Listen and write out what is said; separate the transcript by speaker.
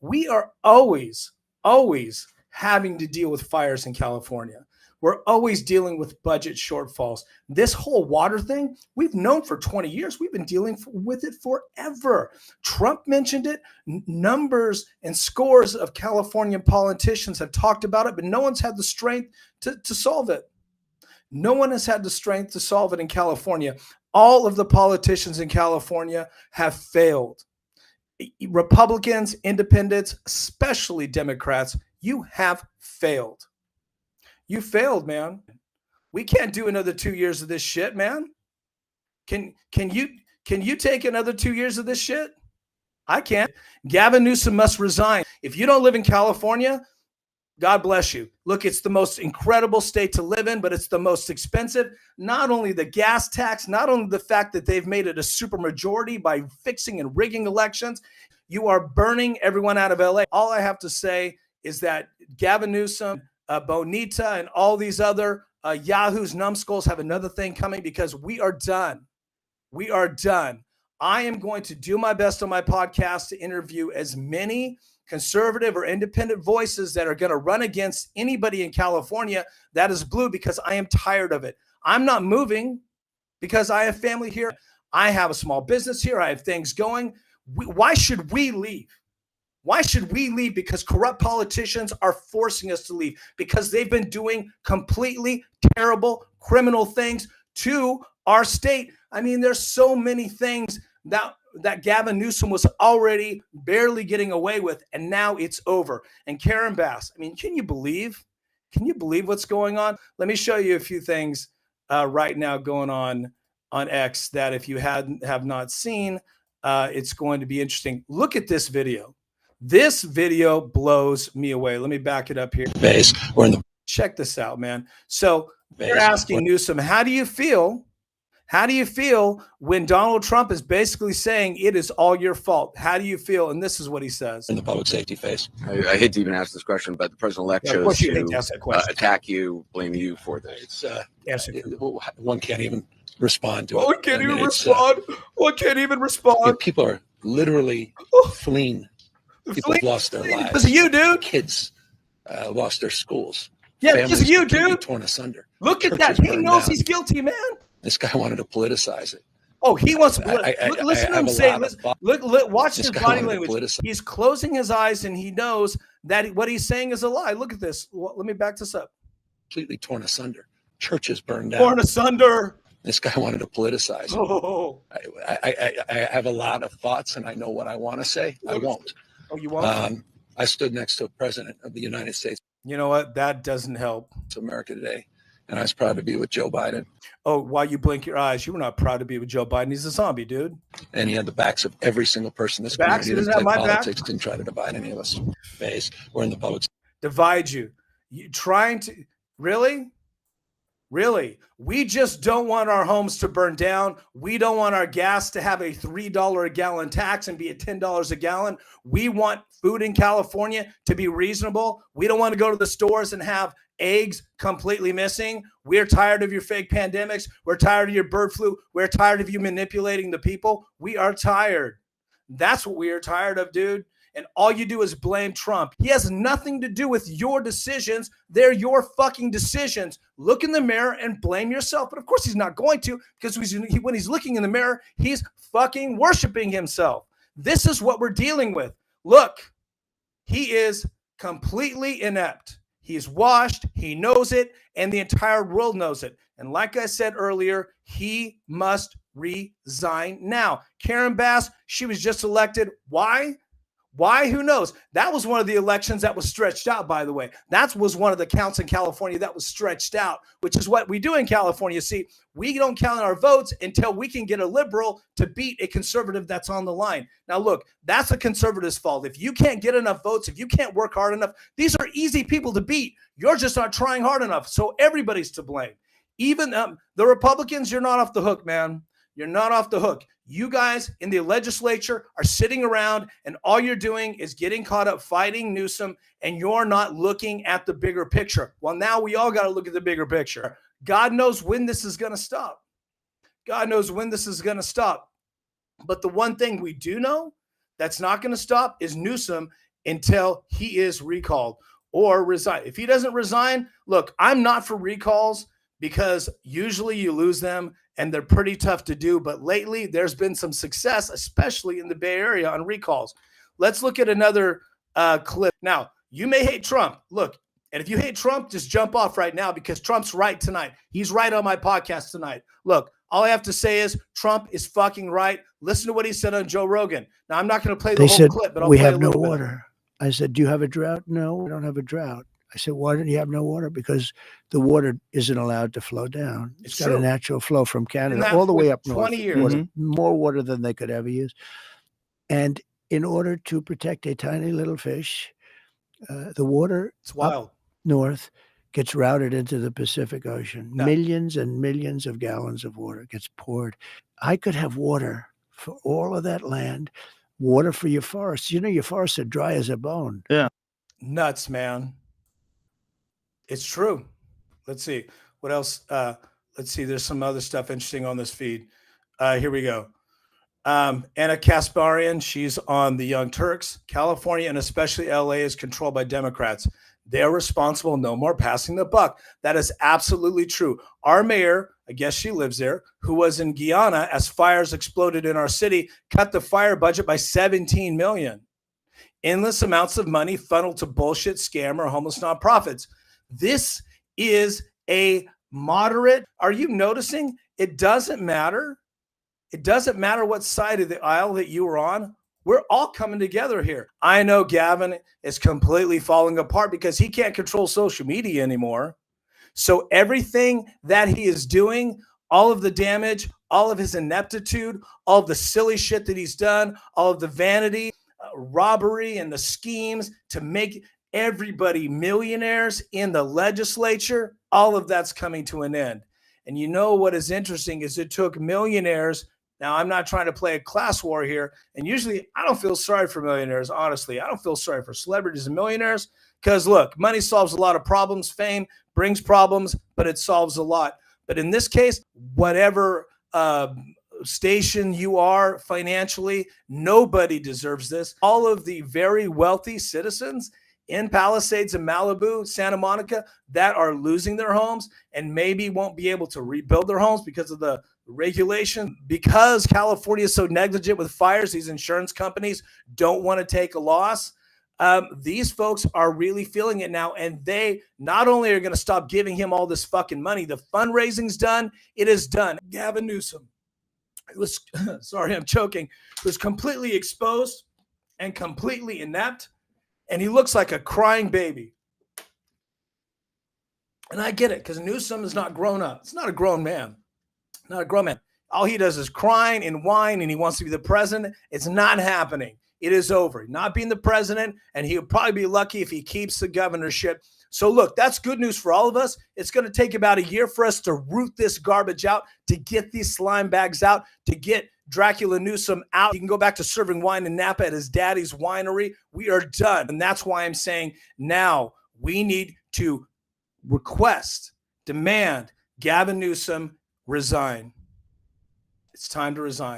Speaker 1: We are always having to deal with fires in California. We're always dealing with budget shortfalls. This whole water thing, we've known for 20 years. We've been dealing with it forever. Trump mentioned it. Numbers and scores of Californian politicians have talked about it, but no one's had the strength to solve it. No one has had the strength to solve it in California. All of the politicians in California have failed. Republicans, independents, especially Democrats, you have failed. You failed, man. We can't do another 2 years of this shit, man. Can you take another 2 years of this shit? I can't. Gavin Newsom must resign. If you don't live in California, God bless you. Look, it's the most incredible state to live in, but it's the most expensive. Not only the gas tax, not only the fact that they've made it a supermajority by fixing and rigging elections, you are burning everyone out of LA. All I have to say is that Gavin Newsom, Bonita, and all these other yahoos, numbskulls have another thing coming, because we are done. We are done. I am going to do my best on my podcast to interview as many conservative or independent voices that are going to run against anybody in California that is blue, because I am tired of it. I'm not moving because I have family here. I have a small business here. I have things going. Why should we leave? Why should we leave? Because corrupt politicians are forcing us to leave, because they've been doing completely terrible criminal things to our state. I mean, there's so many things that Gavin Newsom was already barely getting away with, and now it's over. And Karen Bass, I mean, can you believe what's going on? Let me show you a few things right now going on X that if you have not seen, it's going to be interesting. Look at this video. This video blows me away. Let me back it up here. Check this out, man. So they're asking Newsom, how do you feel? How do you feel when Donald Trump is basically saying it is all your fault? How do you feel? And this is what he says.
Speaker 2: In the public safety phase.
Speaker 3: I hate to even ask this question, but the president-elect chose to attack you, blame you for this.
Speaker 2: One can't even respond to it.
Speaker 1: One can't even respond. One can't even respond.
Speaker 2: People are literally fleeing. People have lost their lives.
Speaker 1: Because of you, dude.
Speaker 2: Kids lost their schools.
Speaker 1: Yeah, because of you, dude.
Speaker 2: Torn asunder.
Speaker 1: Look at that. He knows he's guilty, man.
Speaker 2: This guy wanted to politicize it.
Speaker 1: Oh, he wants to listen to him say, look, watch his body language. He's closing his eyes, and he knows that what he's saying is a lie. Look at this. Let me back this up.
Speaker 2: Completely torn asunder. Churches burned down.
Speaker 1: Torn asunder.
Speaker 2: This guy wanted to politicize it.
Speaker 1: Oh.
Speaker 2: I have a lot of thoughts, and I know what I want to say. I won't.
Speaker 1: Oh, you won't?
Speaker 2: I stood next to a president of the United States.
Speaker 1: You know what? That doesn't help.
Speaker 2: To America today. And I was proud to be with Joe Biden.
Speaker 1: Oh, while you blink your eyes, you were not proud to be with Joe Biden. He's a zombie, dude.
Speaker 2: And he had the backs of every single person in this community that played politics, didn't try to divide any of us. We're in the public.
Speaker 1: Divide you. You trying to, really? Really? We just don't want our homes to burn down. We don't want our gas to have a $3 a gallon tax and be at $10 a gallon. We want food in California to be reasonable. We don't want to go to the stores and have eggs completely missing. We're tired of your fake pandemics. We're tired of your bird flu. We're tired of you manipulating the people. We are tired. That's what we are tired of, dude. And all you do is blame Trump. He has nothing to do with your decisions. They're your fucking decisions. Look in the mirror and blame yourself. But of course he's not going to, because when he's looking in the mirror, he's fucking worshiping himself. This is what we're dealing with. Look, he is completely inept. He's washed, he knows it, and the entire world knows it. And like I said earlier, he must resign now. Karen Bass, she was just elected. Why? Why? Who knows? That was one of the elections that was stretched out, by the way. That was one of the counts in California that was stretched out, which is what we do in California. See, we don't count our votes until we can get a liberal to beat a conservative that's on the line. Now, look, that's a conservative's fault. If you can't get enough votes, if you can't work hard enough, these are easy people to beat. You're just not trying hard enough. So everybody's to blame. Even the Republicans, you're not off the hook, man. You're not off the hook. You guys in the legislature are sitting around and all you're doing is getting caught up fighting Newsom, and you're not looking at the bigger picture. Well, now we all got to look at the bigger picture. God knows when this is going to stop. God knows when this is going to stop. But the one thing we do know that's not going to stop is Newsom until he is recalled or resign. If he doesn't resign, look, I'm not for recalls because usually you lose them and they're pretty tough to do. But lately there's been some success, especially in the Bay Area, on recalls. Let's look at another clip. Now, you may hate Trump. Look, and if you hate Trump, just jump off right now because Trump's right tonight. He's right on my podcast tonight. Look, all I have to say is Trump is fucking right. Listen to what he said on Joe Rogan. Now, I'm not going to play the whole clip, but I'll play a little bit.
Speaker 4: We have no water. I said, do you have a drought? No, we don't have a drought. I said, why don't you have no water? Because the water isn't allowed to flow down. It's got a natural flow from Canada all the way up north.
Speaker 1: 20 years.
Speaker 4: More water than they could ever use. And in order to protect a tiny little fish, the water up north gets routed into the Pacific Ocean. Millions and millions of gallons of water gets poured. I could have water for all of that land, water for your forests. You know, your forests are dry as a bone.
Speaker 1: Yeah. Nuts, man. It's true. Let's see. What else? Let's see. There's some other stuff interesting on this feed. Here we go. Anna Kasparian, she's on the Young Turks. California and especially LA is controlled by Democrats. They're responsible. No more passing the buck. That is absolutely true. Our mayor, I guess she lives there, who was in Guyana as fires exploded in our city, cut the fire budget by $17 million. Endless amounts of money funneled to bullshit scam or homeless nonprofits. This is a moderate. Are you noticing? It doesn't matter. It doesn't matter what side of the aisle that you are on. We're all coming together here. I know Gavin is completely falling apart because he can't control social media anymore. So everything that he is doing, all of the damage, all of his ineptitude, all of the silly shit that he's done, all of the vanity, robbery, and the schemes to make everybody millionaires in the legislature, all of that's coming to an end. And you know what is interesting is it took millionaires. Now, I'm not trying to play a class war here. And usually I don't feel sorry for millionaires, honestly. I don't feel sorry for celebrities and millionaires because, look, money solves a lot of problems. Fame brings problems, but it solves a lot. But in this case, whatever station you are financially, nobody deserves this. All of the very wealthy citizens in Palisades and Malibu, Santa Monica, that are losing their homes and maybe won't be able to rebuild their homes because of the regulation. Because California is so negligent with fires, these insurance companies don't want to take a loss. These folks are really feeling it now, and they not only are going to stop giving him all this fucking money, the fundraising's done. It is done. Gavin Newsom, it was, sorry, I'm choking, was completely exposed and completely inept. And he looks like a crying baby. And I get it, because Newsom is not grown up. It's not a grown man. Not a grown man. All he does is crying and whine, and he wants to be the president. It's not happening. It is over. Not being the president, and he'll probably be lucky if he keeps the governorship. So look, that's good news for all of us. It's going to take about a year for us to root this garbage out, to get these slime bags out, to get Dracula Newsom out. He can go back to serving wine in Napa at his daddy's winery. We are done. And that's why I'm saying now we need to request, demand Gavin Newsom resign. It's time to resign.